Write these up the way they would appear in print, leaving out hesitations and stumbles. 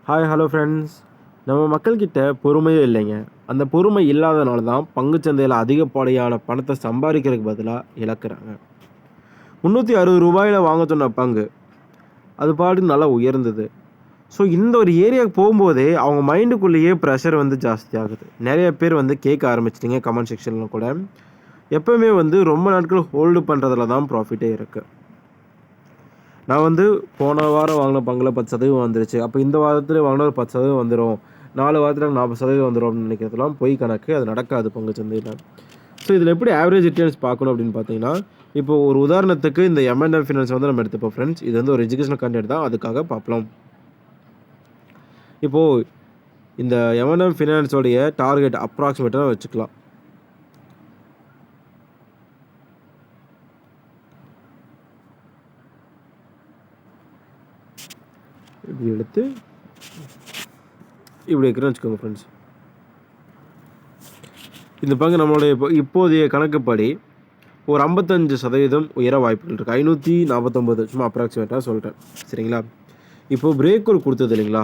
Hi hello friends. நம்ம மக்கள்கிட்ட பொறுமையே இல்லைங்க. அந்த பொறுமை இல்லாதனால தான் பங்குச்சந்தையில் அதிகப்படியான பணத்தை சம்பாதிக்கிறதுக்கு பதிலாக இழக்கிறாங்க. ரூ. 360 வாங்க சொன்ன பங்கு அது பாட்டுக்கு நல்லா உயர்ந்தது. ஸோ இந்த ஒரு ஏரியாவுக்கு போகும்போதே அவங்க மைண்டுக்குள்ளேயே ப்ரெஷர் வந்து ஜாஸ்தி ஆகுது. நிறைய பேர் வந்து கேட்க ஆரம்பிச்சிட்டிங்க கமெண்ட் செக்ஷனில் கூட. எப்போவுமே வந்து ரொம்ப நாட்கள் ஹோல்டு பண்ணுறதுல தான் ப்ராஃபிட்டே இருக்குது. நான் வந்து போன வாரம் வாங்கின பங்கில் 10% வந்துருச்சு. அப்போ இந்த வாரத்தில் வாங்கினா ஒரு 10% வந்துடும். 4 வாரத்தில் 40% வந்துடும் அப்படின்னு நினைக்கிறதுலாம் பொய் கணக்கு. அது நடக்காது பங்குச்சந்தையில். ஸோ இதில் எப்படி ஆவரேஜ் ரிட்டர்ன்ஸ் பார்க்கணும் அப்படின்னு பார்த்தீங்கன்னா, இப்போ ஒரு உதாரணத்துக்கு இந்த M&M ஃபினான்ஸ் வந்து நம்ம எடுத்துப்போம் ஃப்ரெண்ட்ஸ். இது வந்து ஒரு எஜுகேஷனல் கண்டென்ட் தான், அதுக்காக பார்க்கலாம். இப்போது இந்த M&M ஃபினான்ஸோடைய டார்கெட் அப்ராக்சிமேட்டாக வச்சுக்கலாம். இப்படி எடுத்து இப்படி வைக்கிறேன்னு வச்சுக்கோங்க ஃப்ரெண்ட்ஸ். இந்த பங்கு நம்மளுடைய இப்போதைய கணக்குப்படி ஒரு 55% உயர வாய்ப்புகள் இருக்குது. 549 சும்மா அப்ராக்சிமேட்டாக சொல்கிறேன், சரிங்களா? இப்போது பிரேக்கோல் கொடுத்தது இல்லைங்களா?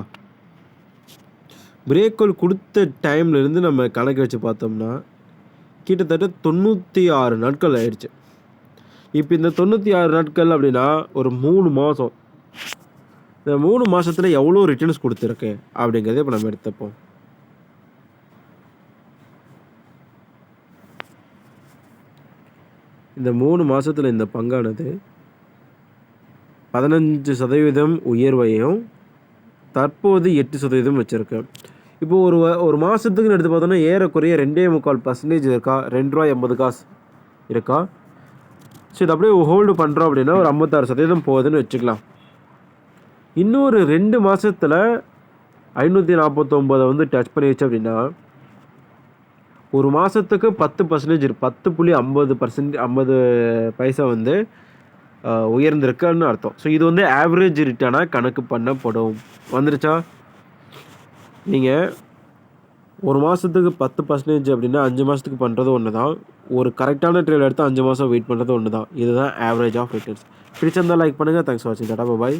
பிரேக்கோல் கொடுத்த டைம்லேருந்து நம்ம கணக்கு வச்சு பார்த்தோம்னா கிட்டத்தட்ட 96 நாட்கள் ஆயிடுச்சு. இப்போ இந்த 96 நாட்கள் அப்படின்னா ஒரு 3 மாதம். இந்த 3 மாதத்தில் எவ்வளோ ரிட்டர்ன்ஸ் கொடுத்துருக்கு அப்படிங்கிறத இப்போ நம்ம எடுத்துப்போம். இந்த 3 மாதத்தில் இந்த பங்கானது 15% உயர்வையும் தற்போது 8% வச்சுருக்கு. இப்போது ஒரு மாதத்துக்குன்னு எடுத்து பார்த்தோன்னா ஏறக்குறைய 2.25% இருக்கா, ரூ. 2.80 இருக்கா. ஸோ இது அப்படியே ஹோல்டு பண்ணுறோம் அப்படின்னா ஒரு 56% போகுதுன்னு வச்சுக்கலாம். இன்னொரு 2 மாதத்தில் 549 வந்து டச் பண்ணிடுச்சு அப்படின்னா ஒரு மாதத்துக்கு 10% 10.50 பைசா வந்து உயர்ந்திருக்குன்னு அர்த்தம். ஸோ இது வந்து ஆவரேஜ் ரிட்டர்னாக கணக்கு பண்ணப்படும். வந்துருச்சா? நீங்கள் ஒரு மாதத்துக்கு 10% அப்படின்னா 5 மாதத்துக்கு பண்ணுறது ஒன்று தான். ஒரு கரெக்டான ட்ரேட் எடுத்து 5 மாதம் வெயிட் பண்ணுறது ஒன்று தான். இதுதான் ஆவரேஜ் ஆஃப் ரிட்டர்ன்ஸ். பிடிச்சிருந்தால் லைக் பண்ணுங்கள். தேங்க்ஸ் ஃபார் வாட்சிங். டாடா பாய்.